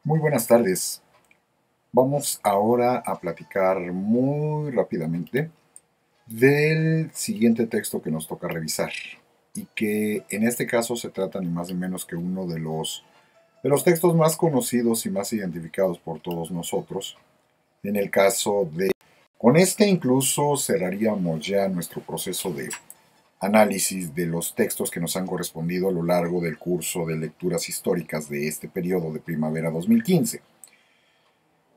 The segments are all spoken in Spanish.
Muy buenas tardes. Vamos ahora a platicar muy rápidamente del siguiente texto que nos toca revisar y que en este caso se trata ni más ni menos que uno de los textos más conocidos y más identificados por todos nosotros. En el caso de... Con este incluso cerraríamos ya nuestro proceso de análisis de los textos que nos han correspondido a lo largo del curso de lecturas históricas de este periodo de primavera 2015.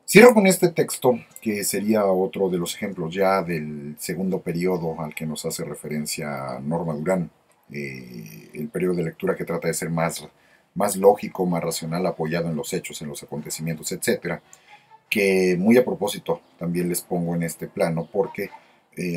Cierro con este texto, que sería otro de los ejemplos ya del segundo periodo al que nos hace referencia Norma Durán, el periodo de lectura que trata de ser más lógico, más racional, apoyado en los hechos, en los acontecimientos, etcétera, que muy a propósito también les pongo en este plano, porque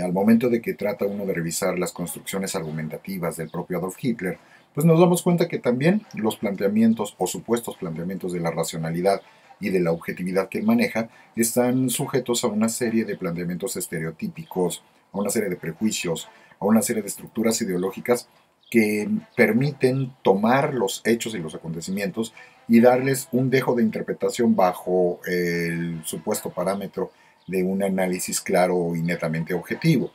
al momento de que trata uno de revisar las construcciones argumentativas del propio Adolf Hitler, pues nos damos cuenta que también los planteamientos o supuestos planteamientos de la racionalidad y de la objetividad que él maneja están sujetos a una serie de planteamientos estereotípicos, a una serie de prejuicios, a una serie de estructuras ideológicas que permiten tomar los hechos y los acontecimientos y darles un dejo de interpretación bajo el supuesto parámetro de un análisis claro y netamente objetivo.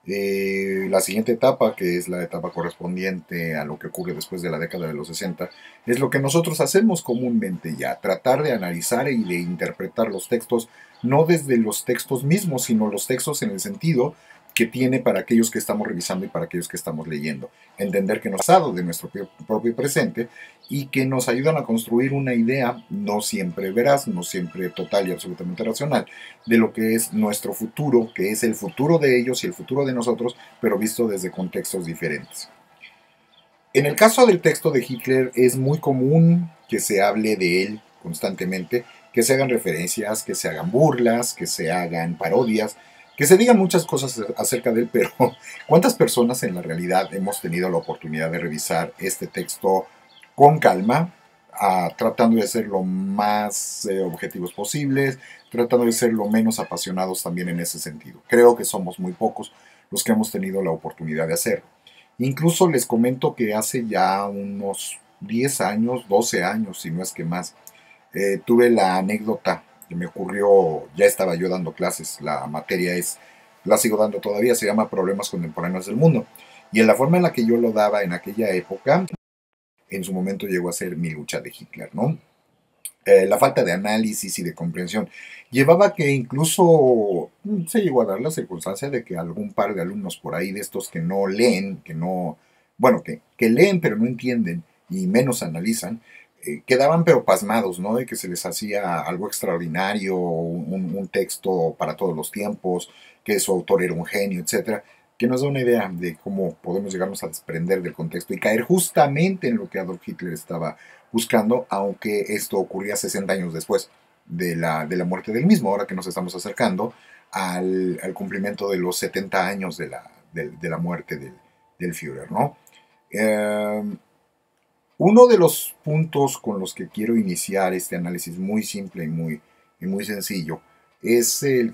La siguiente etapa, que es la etapa correspondiente a lo que ocurre después de la década de los 60, es lo que nosotros hacemos comúnmente ya, tratar de analizar y de interpretar los textos, no desde los textos mismos, sino los textos en el sentido que tiene para aquellos que estamos revisando y para aquellos que estamos leyendo. Entender que nos ha dado de nuestro propio presente y que nos ayudan a construir una idea no siempre veraz, no siempre total y absolutamente racional, de lo que es nuestro futuro, que es el futuro de ellos y el futuro de nosotros, pero visto desde contextos diferentes. En el caso del texto de Hitler es muy común que se hable de él constantemente, que se hagan referencias, que se hagan burlas, que se hagan parodias, que se digan muchas cosas acerca de él, pero ¿cuántas personas en la realidad hemos tenido la oportunidad de revisar este texto con calma, tratando de ser lo más objetivos posibles, tratando de ser lo menos apasionados también en ese sentido? Creo que somos muy pocos los que hemos tenido la oportunidad de hacerlo. Incluso les comento que hace ya unos 10 años, 12 años, si no es que más, tuve la anécdota que me ocurrió, ya estaba yo dando clases, la materia la sigo dando todavía, se llama Problemas Contemporáneos del Mundo. Y en la forma en la que yo lo daba en aquella época, en su momento llegó a ser mi lucha de Hitler, ¿no? La falta de análisis y de comprensión llevaba a que incluso se llegó a dar la circunstancia de que algún par de alumnos por ahí de estos que no leen, que no, bueno, que leen pero no entienden y menos analizan, quedaban pero pasmados, ¿no? De que se les hacía algo extraordinario, un texto para todos los tiempos, que su autor era un genio, etcétera, que nos da una idea de cómo podemos llegarnos a desprender del contexto y caer justamente en lo que Adolf Hitler estaba buscando, aunque esto ocurría 60 años después de la muerte del mismo, ahora que nos estamos acercando al cumplimiento de los 70 años de la muerte del Führer, ¿no? Eh, Uno de los puntos con los que quiero iniciar este análisis muy simple y muy sencillo es el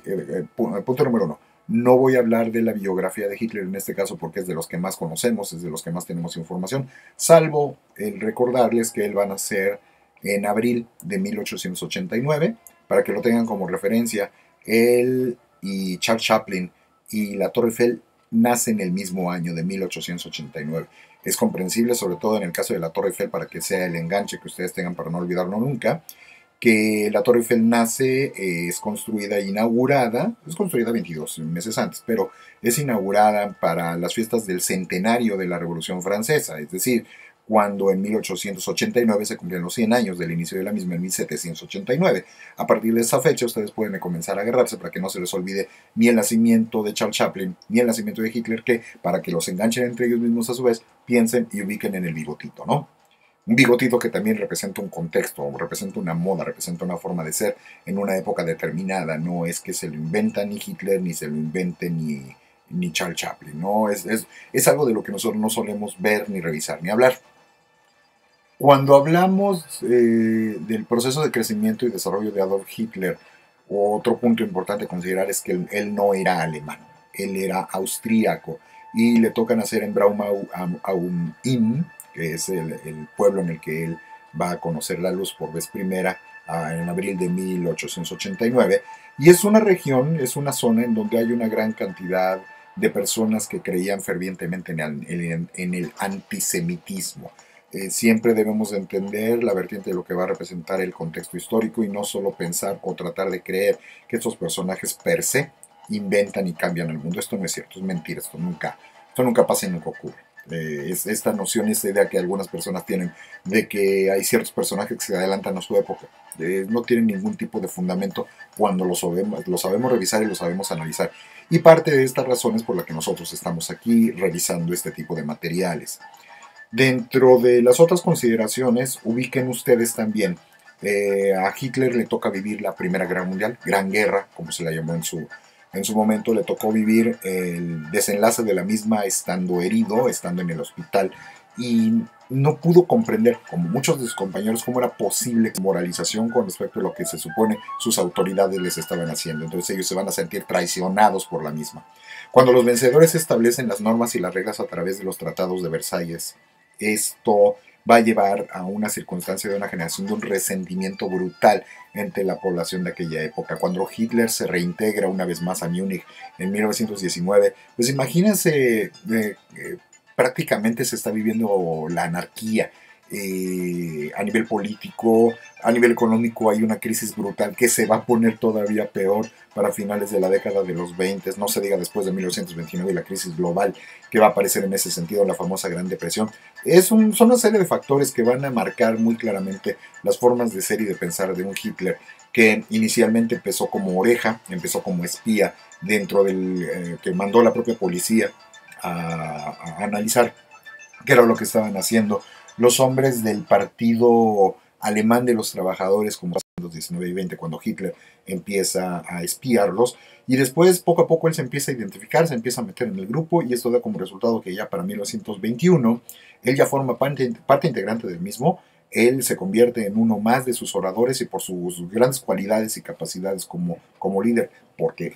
punto número uno. No voy a hablar de la biografía de Hitler en este caso porque es de los que más conocemos, es de los que más tenemos información, salvo el recordarles que él va a nacer en abril de 1889, para que lo tengan como referencia. Él y Charles Chaplin y la Torre Eiffel nacen el mismo año de 1889. Es comprensible, sobre todo en el caso de la Torre Eiffel, para que sea el enganche que ustedes tengan para no olvidarlo nunca, que la Torre Eiffel nace, es construida e inaugurada, es construida 22 meses antes, pero es inaugurada para las fiestas del centenario de la Revolución Francesa, es decir, cuando en 1889 se cumplían los 100 años del inicio de la misma en 1789. A partir de esa fecha ustedes pueden comenzar a agarrarse para que no se les olvide ni el nacimiento de Charles Chaplin, ni el nacimiento de Hitler, que para que los enganchen entre ellos mismos a su vez, piensen y ubiquen en el bigotito, ¿no? Un bigotito que también representa un contexto, representa una moda, representa una forma de ser en una época determinada. No es que se lo inventa ni Hitler, ni se lo invente ni Charles Chaplin. No, es algo de lo que nosotros no solemos ver, ni revisar, ni hablar. Cuando hablamos del proceso de crecimiento y desarrollo de Adolf Hitler, otro punto importante a considerar es que él no era alemán, él era austríaco y le toca nacer en Braunau am Inn, que es el pueblo en el que él va a conocer la luz por vez primera en abril de 1889. Y es una región, es una zona en donde hay una gran cantidad de personas que creían fervientemente en el antisemitismo. Siempre debemos entender la vertiente de lo que va a representar el contexto histórico y no solo pensar o tratar de creer que estos personajes per se inventan y cambian el mundo. Esto no es cierto, es mentira, esto nunca pasa y nunca ocurre. Es esta noción, esta idea que algunas personas tienen de que hay ciertos personajes que se adelantan a su época. No tienen ningún tipo de fundamento cuando lo sabemos revisar y lo sabemos analizar. Y parte de estas razones por la que nosotros estamos aquí revisando este tipo de materiales. Dentro de las otras consideraciones, ubiquen ustedes también, a Hitler le toca vivir la Primera Guerra Mundial, Gran Guerra, como se la llamó en su momento, le tocó vivir el desenlace de la misma estando herido, estando en el hospital, y no pudo comprender, como muchos de sus compañeros, cómo era posible moralización con respecto a lo que se supone sus autoridades les estaban haciendo. Entonces ellos se van a sentir traicionados por la misma. Cuando los vencedores establecen las normas y las reglas a través de los tratados de Versalles, esto va a llevar a una circunstancia de una generación de un resentimiento brutal entre la población de aquella época. Cuando Hitler se reintegra una vez más a Múnich en 1919, pues imagínense, prácticamente se está viviendo la anarquía. A nivel político, a nivel económico hay una crisis brutal que se va a poner todavía peor para finales de la década de los 20, no se diga después de 1929 y la crisis global que va a aparecer en ese sentido, la famosa Gran Depresión. Son una serie de factores que van a marcar muy claramente las formas de ser y de pensar de un Hitler que inicialmente empezó como oreja, empezó como espía dentro del que mandó la propia policía a analizar qué era lo que estaban haciendo los hombres del partido alemán de los trabajadores, como en los 19 y 20, cuando Hitler empieza a espiarlos, y después poco a poco él se empieza a identificar, se empieza a meter en el grupo, y esto da como resultado que ya para 1921 él ya forma parte integrante del mismo. Él se convierte en uno más de sus oradores y por sus grandes cualidades y capacidades como líder, porque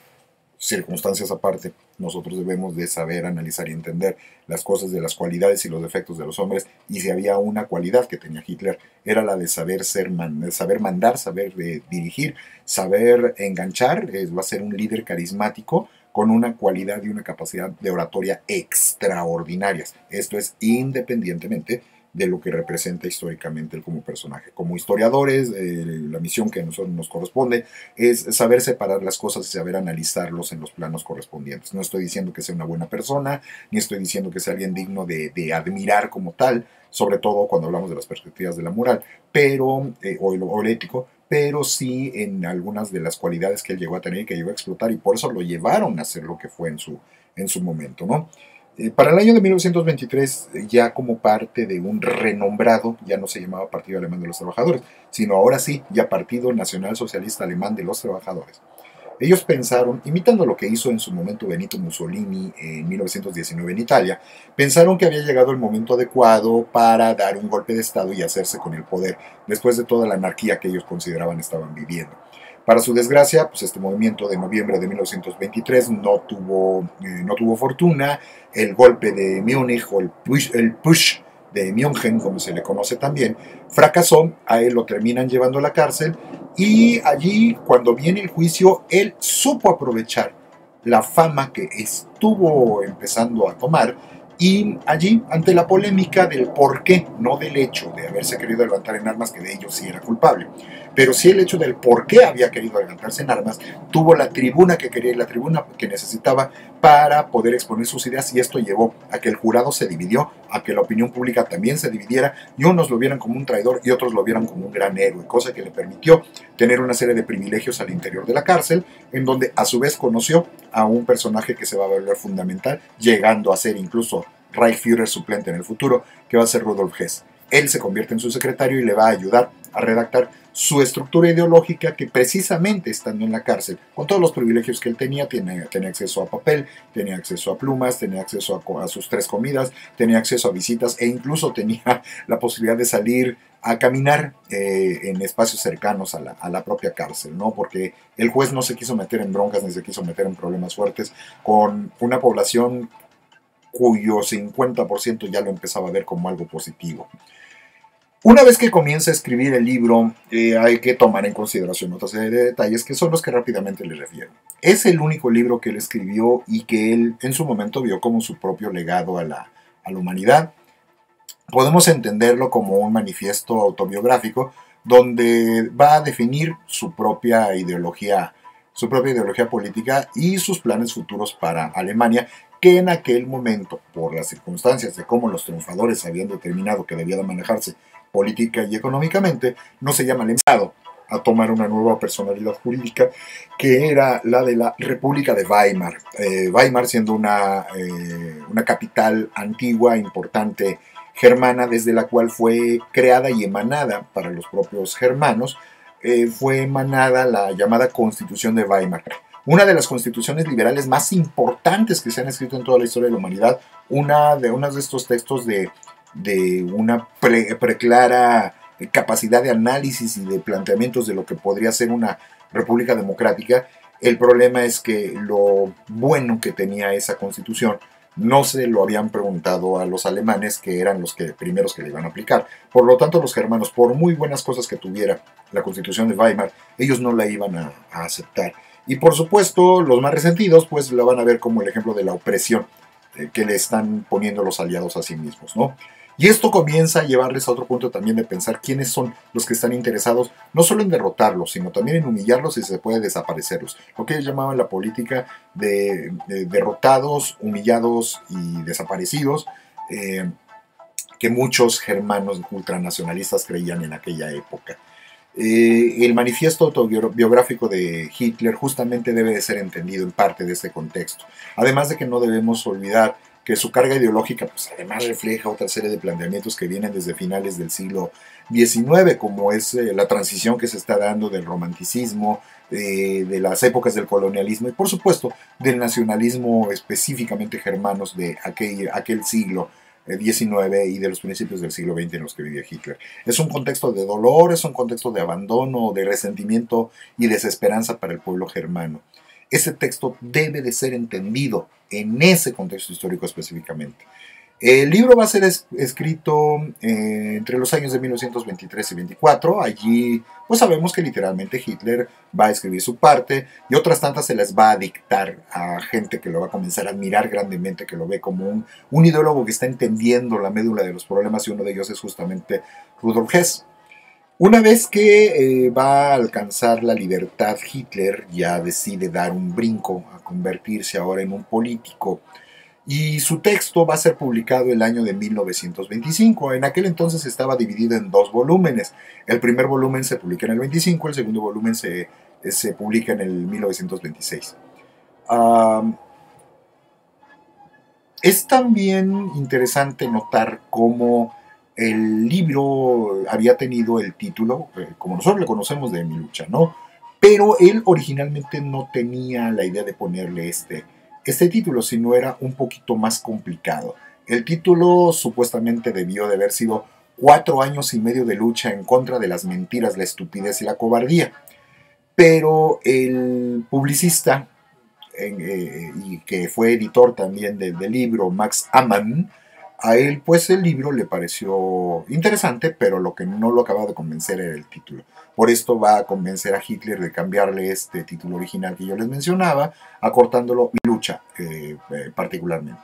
circunstancias aparte, nosotros debemos de saber analizar y entender las cosas de las cualidades y los defectos de los hombres, y si había una cualidad que tenía Hitler era la de saber saber mandar, saber dirigir, saber enganchar. Va a ser un líder carismático con una cualidad y una capacidad de oratoria extraordinarias. Esto es independientemente de lo que representa históricamente él como personaje. Como historiadores, la misión que a nosotros nos corresponde es saber separar las cosas y saber analizarlos en los planos correspondientes. No estoy diciendo que sea una buena persona, ni estoy diciendo que sea alguien digno de admirar como tal, sobre todo cuando hablamos de las perspectivas de la moral, pero, o el ético, pero sí en algunas de las cualidades que él llegó a tener y que llegó a explotar, y por eso lo llevaron a ser lo que fue en su momento, ¿no? Para el año de 1923, ya como parte de un renombrado, ya no se llamaba Partido Alemán de los Trabajadores, sino ahora sí, ya Partido Nacional Socialista Alemán de los Trabajadores. Ellos pensaron, imitando lo que hizo en su momento Benito Mussolini en 1919 en Italia, pensaron que había llegado el momento adecuado para dar un golpe de Estado y hacerse con el poder, después de toda la anarquía que ellos consideraban estaban viviendo. Para su desgracia, pues este movimiento de noviembre de 1923 no tuvo fortuna. El golpe de Múnich, o el push de München, como se le conoce también, fracasó. A él lo terminan llevando a la cárcel, y allí, cuando viene el juicio, él supo aprovechar la fama que estuvo empezando a tomar, y allí, ante la polémica del por qué, no del hecho de haberse querido levantar en armas, que de ello sí era culpable, pero sí el hecho del por qué había querido levantarse en armas, tuvo la tribuna que quería y la tribuna que necesitaba para poder exponer sus ideas, y esto llevó a que el jurado se dividió, a que la opinión pública también se dividiera, y unos lo vieran como un traidor y otros lo vieran como un gran héroe, cosa que le permitió tener una serie de privilegios al interior de la cárcel, en donde a su vez conoció a un personaje que se va a volver fundamental, llegando a ser incluso Reichsführer suplente en el futuro, que va a ser Rudolf Hess. Él se convierte en su secretario y le va a ayudar a redactar su estructura ideológica, que precisamente estando en la cárcel, con todos los privilegios que él tenía acceso a papel, tenía acceso a plumas, tenía acceso a sus 3 comidas, tenía acceso a visitas, e incluso tenía la posibilidad de salir a caminar en espacios cercanos a la propia cárcel, ¿no? Porque el juez no se quiso meter en broncas ni se quiso meter en problemas fuertes con una población cuyo 50% ya lo empezaba a ver como algo positivo. Una vez que comienza a escribir el libro, hay que tomar en consideración otra serie de detalles que son los que rápidamente les refiero. Es el único libro que él escribió y que él en su momento vio como su propio legado a la humanidad. Podemos entenderlo como un manifiesto autobiográfico donde va a definir su propia ideología política y sus planes futuros para Alemania, que en aquel momento, por las circunstancias de cómo los triunfadores habían determinado que debía de manejarse política y económicamente, no se llama limitado a tomar una nueva personalidad jurídica que era la de la República de Weimar. Weimar siendo una capital antigua, importante, germana, desde la cual fue creada y emanada para los propios germanos, fue emanada la llamada Constitución de Weimar. Una de las constituciones liberales más importantes que se han escrito en toda la historia de la humanidad, uno de estos textos de una preclara capacidad de análisis y de planteamientos de lo que podría ser una república democrática. El problema es que lo bueno que tenía esa constitución no se lo habían preguntado a los alemanes, que eran los primeros que le iban a aplicar. Por lo tanto, los germanos, por muy buenas cosas que tuviera la Constitución de Weimar, ellos no la iban a aceptar. Y por supuesto, los más resentidos, pues la van a ver como el ejemplo de la opresión que le están poniendo los aliados a sí mismos, ¿no? Y esto comienza a llevarles a otro punto también de pensar quiénes son los que están interesados no solo en derrotarlos, sino también en humillarlos y si se puede desaparecerlos. Lo que ellos llamaban la política de derrotados, humillados y desaparecidos, que muchos germanos ultranacionalistas creían en aquella época. El manifiesto autobiográfico de Hitler justamente debe de ser entendido en parte de este contexto. Además de que no debemos olvidar que su carga ideológica pues además refleja otra serie de planteamientos que vienen desde finales del siglo XIX, como es la transición que se está dando del romanticismo, de las épocas del colonialismo y por supuesto del nacionalismo específicamente germanos de aquel siglo XIX y de los principios del siglo XX en los que vivía Hitler. Es un contexto de dolor, es un contexto de abandono, de resentimiento y desesperanza para el pueblo germano. Ese texto debe de ser entendido en ese contexto histórico específicamente. El libro va a ser escrito entre los años de 1923 y 24. Allí, pues sabemos que literalmente Hitler va a escribir su parte y otras tantas se las va a dictar a gente que lo va a comenzar a admirar grandemente, que lo ve como un ideólogo que está entendiendo la médula de los problemas y uno de ellos es justamente Rudolf Hess. Una vez que va a alcanzar la libertad, Hitler ya decide dar un brinco a convertirse ahora en un político y su texto va a ser publicado el año de 1925. En aquel entonces estaba dividido en dos volúmenes. El primer volumen se publica en el 25, el segundo volumen se publica en el 1926. Es también interesante notar cómo el libro había tenido el título, como nosotros le conocemos, de Mi lucha, ¿no? Pero él originalmente no tenía la idea de ponerle este título, sino era un poquito más complicado. El título supuestamente debió de haber sido 4 años y medio de lucha en contra de las mentiras, la estupidez y la cobardía. Pero el publicista, y que fue editor también del libro, Max Amann, a él pues el libro le pareció interesante, pero lo que no lo acababa de convencer era el título. Por esto va a convencer a Hitler de cambiarle este título original que yo les mencionaba, acortándolo lucha particularmente.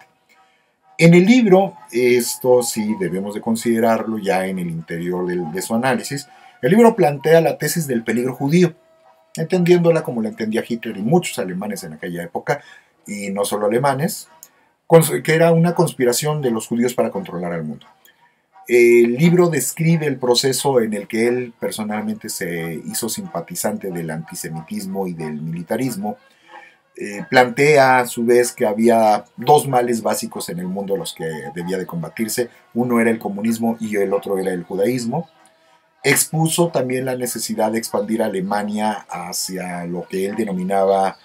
En el libro, esto sí debemos de considerarlo ya en el interior de su análisis, el libro plantea la tesis del peligro judío, entendiéndola como la entendía Hitler y muchos alemanes en aquella época, y no solo alemanes, que era una conspiración de los judíos para controlar al mundo. El libro describe el proceso en el que él personalmente se hizo simpatizante del antisemitismo y del militarismo. Plantea a su vez que había dos males básicos en el mundo los que debía de combatirse. Uno era el comunismo y el otro era el judaísmo. Expuso también la necesidad de expandir a Alemania hacia lo que él denominaba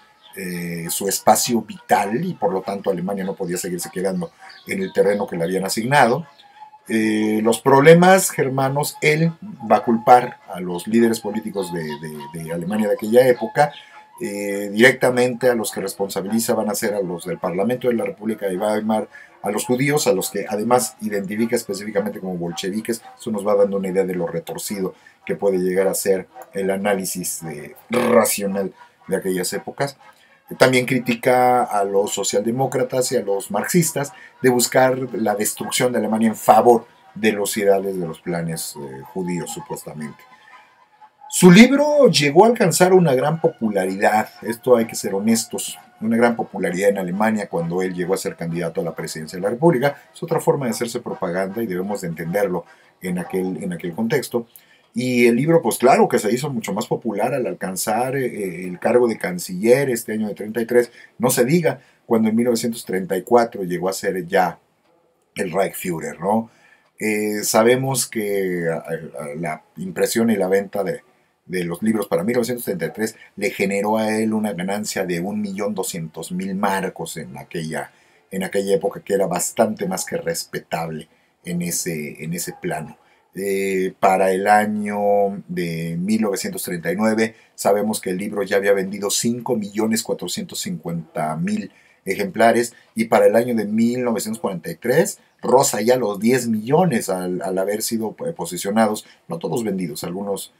su espacio vital y por lo tanto Alemania no podía seguirse quedando en el terreno que le habían asignado. Los problemas germanos, él va a culpar a los líderes políticos de Alemania de aquella época. Directamente a los que responsabiliza van a ser a los del Parlamento de la República de Weimar, a los judíos, a los que además identifica específicamente como bolcheviques. Eso nos va dando una idea de lo retorcido que puede llegar a ser el análisis racional de aquellas épocas. También critica a los socialdemócratas y a los marxistas de buscar la destrucción de Alemania en favor de los ideales de los planes judíos, supuestamente. Su libro llegó a alcanzar una gran popularidad, esto hay que ser honestos, una gran popularidad en Alemania cuando él llegó a ser candidato a la presidencia de la República. Es otra forma de hacerse propaganda y debemos de entenderlo en aquel contexto. Y el libro, pues claro, que se hizo mucho más popular al alcanzar el cargo de canciller este año de 33. No se diga cuando en 1934 llegó a ser ya el Reichsführer, ¿no? Sabemos que la impresión y la venta de los libros para 1933 le generó a él una ganancia de 1.200.000 marcos en aquella época, que era bastante más que respetable en ese plano. Para el año de 1939 sabemos que el libro ya había vendido 5.450.000 ejemplares, y para el año de 1943 roza ya los 10 millones al haber sido posicionados, no todos vendidos, algunos,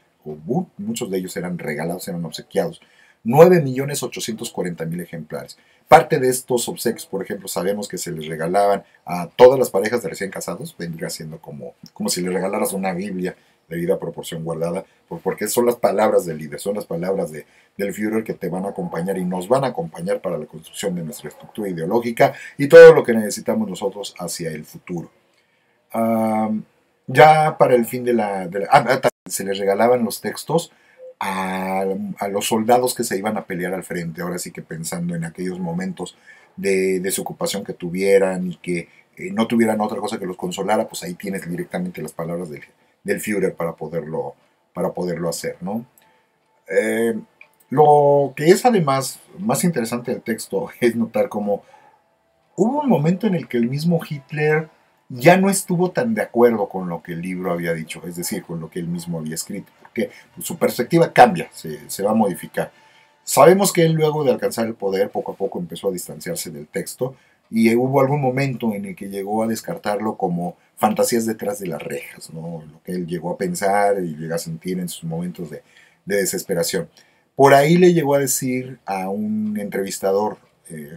muchos de ellos eran regalados, eran obsequiados. 9.840.000 ejemplares. Parte de estos obsequios, por ejemplo, sabemos que se les regalaban a todas las parejas de recién casados, vendría siendo como si le regalaras una Biblia de vida proporción guardada, porque son las palabras del líder, son las palabras del Führer que te van a acompañar y nos van a acompañar para la construcción de nuestra estructura ideológica y todo lo que necesitamos nosotros hacia el futuro. Ya para el fin se les regalaban los textos a los soldados que se iban a pelear al frente, ahora sí que pensando en aquellos momentos de desocupación que tuvieran y que no tuvieran otra cosa que los consolara, pues ahí tienes directamente las palabras del Führer para poderlo hacer, ¿no? Lo que es además más interesante del texto es notar cómo hubo un momento en el que el mismo Hitler ya no estuvo tan de acuerdo con lo que el libro había dicho, es decir, con lo que él mismo había escrito, porque su perspectiva cambia, se va a modificar. Sabemos que él, luego de alcanzar el poder, poco a poco empezó a distanciarse del texto, y hubo algún momento en el que llegó a descartarlo como fantasías detrás de las rejas, ¿no? Lo que él llegó a pensar y llegó a sentir en sus momentos de desesperación. Por ahí le llegó a decir a un entrevistador,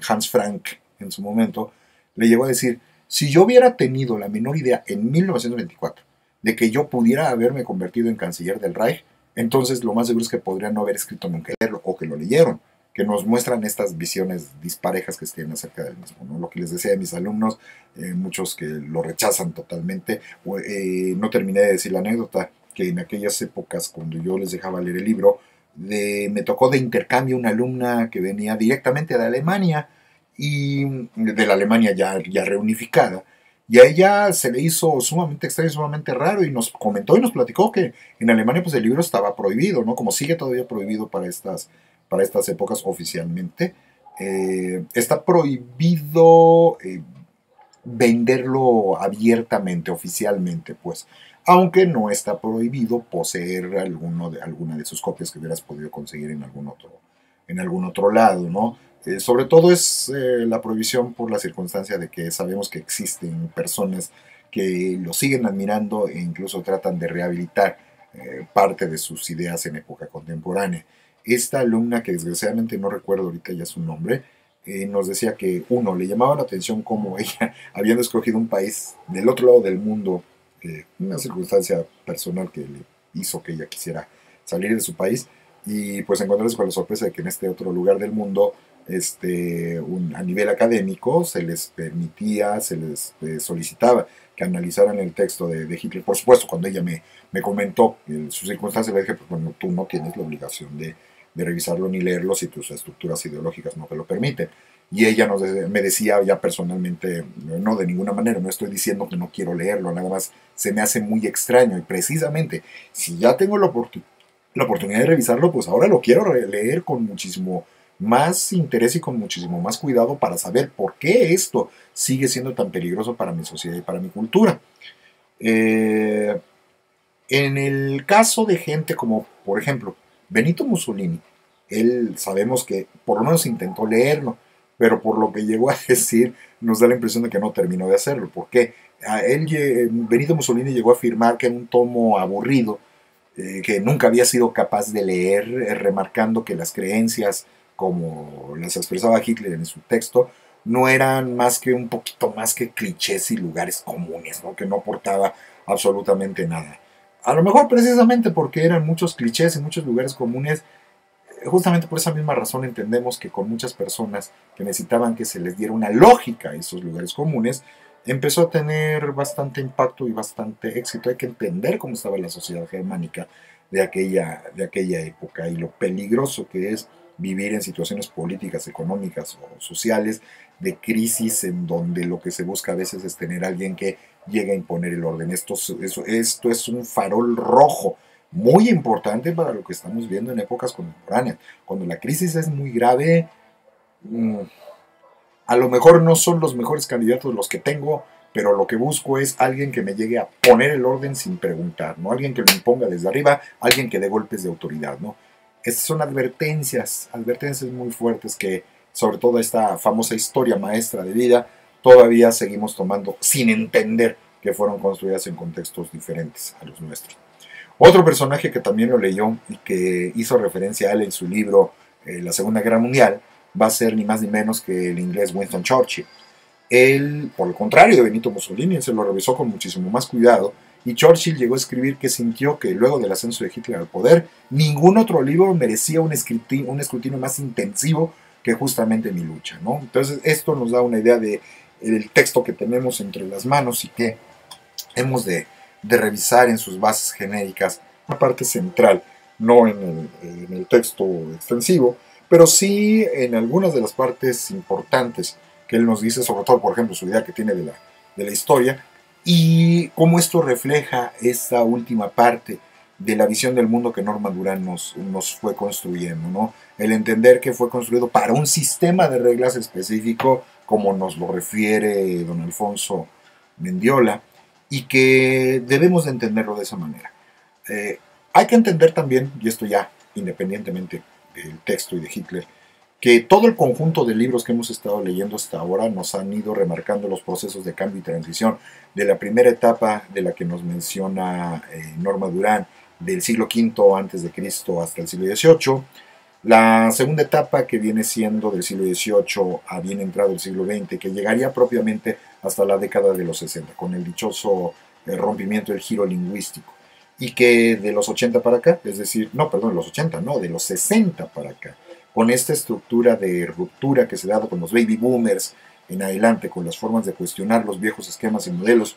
Hans Frank, en su momento, le llegó a decir: si yo hubiera tenido la menor idea en 1924 de que yo pudiera haberme convertido en canciller del Reich, entonces lo más seguro es que podría no haber escrito nunca leerlo, o que lo leyeron, que nos muestran estas visiones disparejas que tienen acerca del mismo, ¿no? Lo que les decía a mis alumnos, muchos que lo rechazan totalmente. No terminé de decir la anécdota, que en aquellas épocas, cuando yo les dejaba leer el libro, me tocó de intercambio una alumna que venía directamente de Alemania, y de la Alemania ya reunificada, y a ella se le hizo sumamente extraño, sumamente raro, y nos comentó y nos platicó que en Alemania pues el libro estaba prohibido, ¿no? Como sigue todavía prohibido para estas épocas oficialmente. Está prohibido venderlo abiertamente, oficialmente, pues. Aunque no está prohibido poseer alguna de sus copias que hubieras podido conseguir en algún otro lado, ¿no? Sobre todo es la prohibición por la circunstancia de que sabemos que existen personas que lo siguen admirando e incluso tratan de rehabilitar parte de sus ideas en época contemporánea. Esta alumna, que desgraciadamente no recuerdo ahorita ya su nombre, nos decía que, uno, le llamaba la atención cómo ella, habiendo escogido un país del otro lado del mundo, una circunstancia personal que le hizo que ella quisiera salir de su país, y pues encontrarse con la sorpresa de que en este otro lugar del mundo, a nivel académico, se les permitía, se les solicitaba que analizaran el texto de Hitler. Por supuesto, cuando ella me comentó su circunstancia, le dije: pues bueno, tú no tienes la obligación de revisarlo ni leerlo si tus estructuras ideológicas no te lo permiten. Y ella me decía ya personalmente: no, de ninguna manera, no estoy diciendo que no quiero leerlo, nada más se me hace muy extraño, y precisamente si ya tengo la oportunidad de revisarlo, pues ahora lo quiero leer con muchísimo más interés y con muchísimo más cuidado, para saber por qué esto sigue siendo tan peligroso para mi sociedad y para mi cultura. En el caso de gente como, por ejemplo, Benito Mussolini, él sabemos que por lo menos intentó leerlo, pero por lo que llegó a decir, nos da la impresión de que no terminó de hacerlo. ¿Por qué? Benito Mussolini llegó a afirmar que era un tomo aburrido, que nunca había sido capaz de leer, remarcando que las creencias, como las expresaba Hitler en su texto, no eran más que un poquito más que clichés y lugares comunes, ¿no? Que no aportaba absolutamente nada. A lo mejor precisamente porque eran muchos clichés y muchos lugares comunes, justamente por esa misma razón entendemos que con muchas personas que necesitaban que se les diera una lógica a esos lugares comunes, empezó a tener bastante impacto y bastante éxito. Hay que entender cómo estaba la sociedad germánica de aquella época y lo peligroso que es vivir en situaciones políticas, económicas o sociales de crisis en donde lo que se busca a veces es tener a alguien que llegue a imponer el orden. Esto es un farol rojo muy importante para lo que estamos viendo en épocas contemporáneas. Cuando la crisis es muy grave, a lo mejor no son los mejores candidatos los que tengo, pero lo que busco es alguien que me llegue a poner el orden sin preguntar, ¿no? Alguien que lo imponga desde arriba, alguien que dé golpes de autoridad, ¿no? Estas son advertencias muy fuertes que, sobre todo esta famosa historia maestra de vida, todavía seguimos tomando sin entender que fueron construidas en contextos diferentes a los nuestros. Otro personaje que también lo leyó y que hizo referencia a él en su libro La Segunda Guerra Mundial va a ser ni más ni menos que el inglés Winston Churchill. Él, por el contrario de Benito Mussolini, se lo revisó con muchísimo más cuidado y Churchill llegó a escribir que sintió que luego del ascenso de Hitler al poder, ningún otro libro merecía un escrutinio más intensivo que justamente Mi lucha, ¿no? Entonces esto nos da una idea del texto que tenemos entre las manos y que hemos de revisar en sus bases genéricas una parte central, no en el texto extensivo, pero sí en algunas de las partes importantes que él nos dice, sobre todo, por ejemplo, su idea que tiene de la historia, y cómo esto refleja esta última parte de la visión del mundo que Norman Durán nos fue construyendo, ¿no? El entender que fue construido para un sistema de reglas específico, como nos lo refiere don Alfonso Mendiola, y que debemos de entenderlo de esa manera. Hay que entender también, y esto ya independientemente del texto y de Hitler, que todo el conjunto de libros que hemos estado leyendo hasta ahora nos han ido remarcando los procesos de cambio y transición de la primera etapa de la que nos menciona Norma Durán, del siglo V antes de Cristo hasta el siglo XVIII, la segunda etapa que viene siendo del siglo XVIII a bien entrado el siglo XX, que llegaría propiamente hasta la década de los 60, con el dichoso rompimiento del giro lingüístico, y que de los 80 para acá, es decir, no, perdón, de los 80, no, de los 60 para acá, con esta estructura de ruptura que se ha dado con los baby boomers en adelante, con las formas de cuestionar los viejos esquemas y modelos,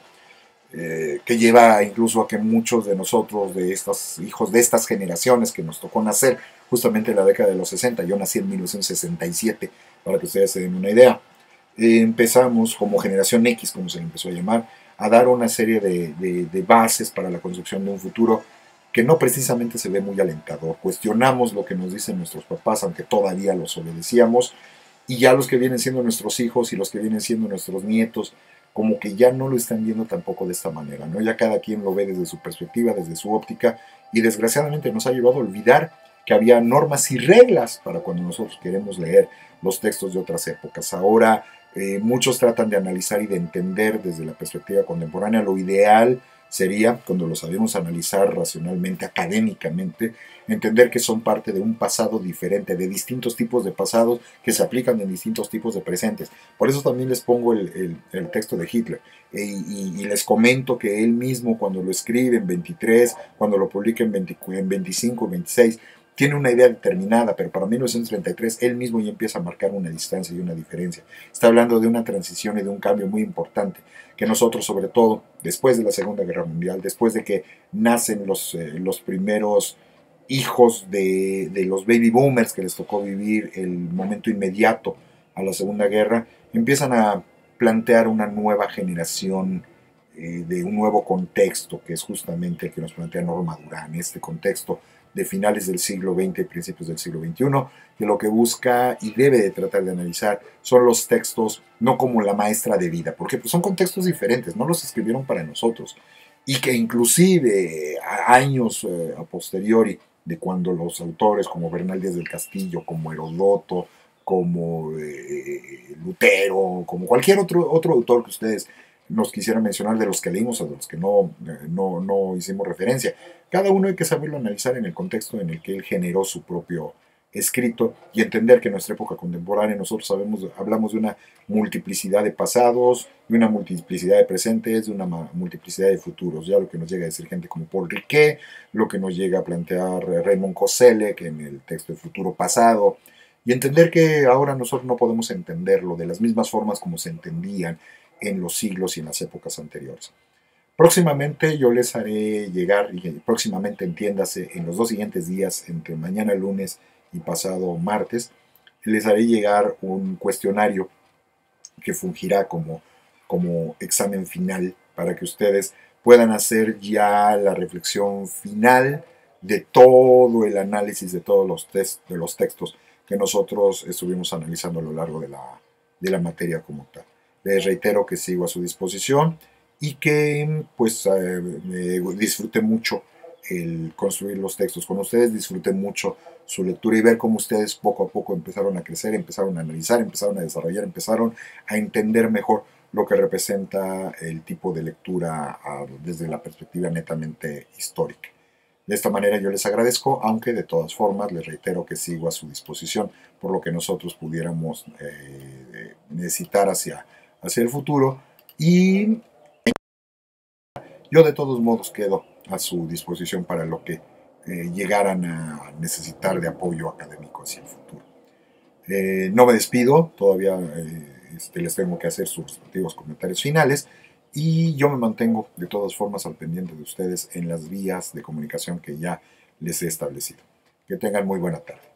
que lleva incluso a que muchos de nosotros, de estos hijos de estas generaciones que nos tocó nacer justamente en la década de los 60, yo nací en 1967, para que ustedes se den una idea, empezamos como generación X, como se le empezó a llamar, a dar una serie de bases para la construcción de un futuro que no precisamente se ve muy alentador. Cuestionamos lo que nos dicen nuestros papás, aunque todavía los obedecíamos, y ya los que vienen siendo nuestros hijos y los que vienen siendo nuestros nietos, como que ya no lo están viendo tampoco de esta manera, ¿no? Ya cada quien lo ve desde su perspectiva, desde su óptica, y desgraciadamente nos ha llevado a olvidar que había normas y reglas para cuando nosotros queremos leer los textos de otras épocas. Ahora muchos tratan de analizar y de entender desde la perspectiva contemporánea. Lo ideal sería, cuando lo sabemos analizar racionalmente, académicamente, entender que son parte de un pasado diferente, de distintos tipos de pasados que se aplican en distintos tipos de presentes. Por eso también les pongo el texto de Hitler y les comento que él mismo cuando lo escribe en 23, cuando lo publica en 25, 26, tiene una idea determinada, pero para 1933 él mismo ya empieza a marcar una distancia y una diferencia. Está hablando de una transición y de un cambio muy importante, que nosotros, sobre todo, después de la Segunda Guerra Mundial, después de que nacen los primeros hijos de los baby boomers que les tocó vivir el momento inmediato a la Segunda Guerra, empiezan a plantear una nueva generación de un nuevo contexto, que es justamente el que nos plantea Norma Durán, este contexto de finales del siglo XX y principios del siglo XXI, que lo que busca y debe de tratar de analizar son los textos no como la maestra de vida, porque pues, son contextos diferentes, no los escribieron para nosotros, y que inclusive a años a posteriori de cuando los autores como Bernal Díaz del Castillo, como Herodoto, como Lutero, como cualquier otro autor que ustedes nos quisieran mencionar, de los que leímos o de los que no hicimos referencia. Cada uno hay que saberlo analizar en el contexto en el que él generó su propio escrito y entender que en nuestra época contemporánea nosotros hablamos de una multiplicidad de pasados, de una multiplicidad de presentes, de una multiplicidad de futuros. Ya lo que nos llega a decir gente como Paul Riquet, lo que nos llega a plantear Raymond Koselleck en el texto de Futuro Pasado, y entender que ahora nosotros no podemos entenderlo de las mismas formas como se entendían en los siglos y en las épocas anteriores. Próximamente yo les haré llegar, y próximamente entiéndase, en los 2 siguientes días, entre mañana lunes y pasado martes, les haré llegar un cuestionario que fungirá como examen final para que ustedes puedan hacer ya la reflexión final de todo el análisis de todos los textos que nosotros estuvimos analizando a lo largo de la materia como tal. Les reitero que sigo a su disposición y que pues disfruté mucho el construir los textos con ustedes, disfruté mucho su lectura y ver cómo ustedes poco a poco empezaron a crecer, empezaron a analizar, empezaron a desarrollar, empezaron a entender mejor lo que representa el tipo de lectura desde la perspectiva netamente histórica. De esta manera yo les agradezco, aunque de todas formas les reitero que sigo a su disposición por lo que nosotros pudiéramos necesitar hacia el futuro, y yo de todos modos quedo a su disposición para lo que llegaran a necesitar de apoyo académico hacia el futuro. No me despido, todavía les tengo que hacer sus respectivos comentarios finales, y yo me mantengo de todas formas al pendiente de ustedes en las vías de comunicación que ya les he establecido. Que tengan muy buena tarde.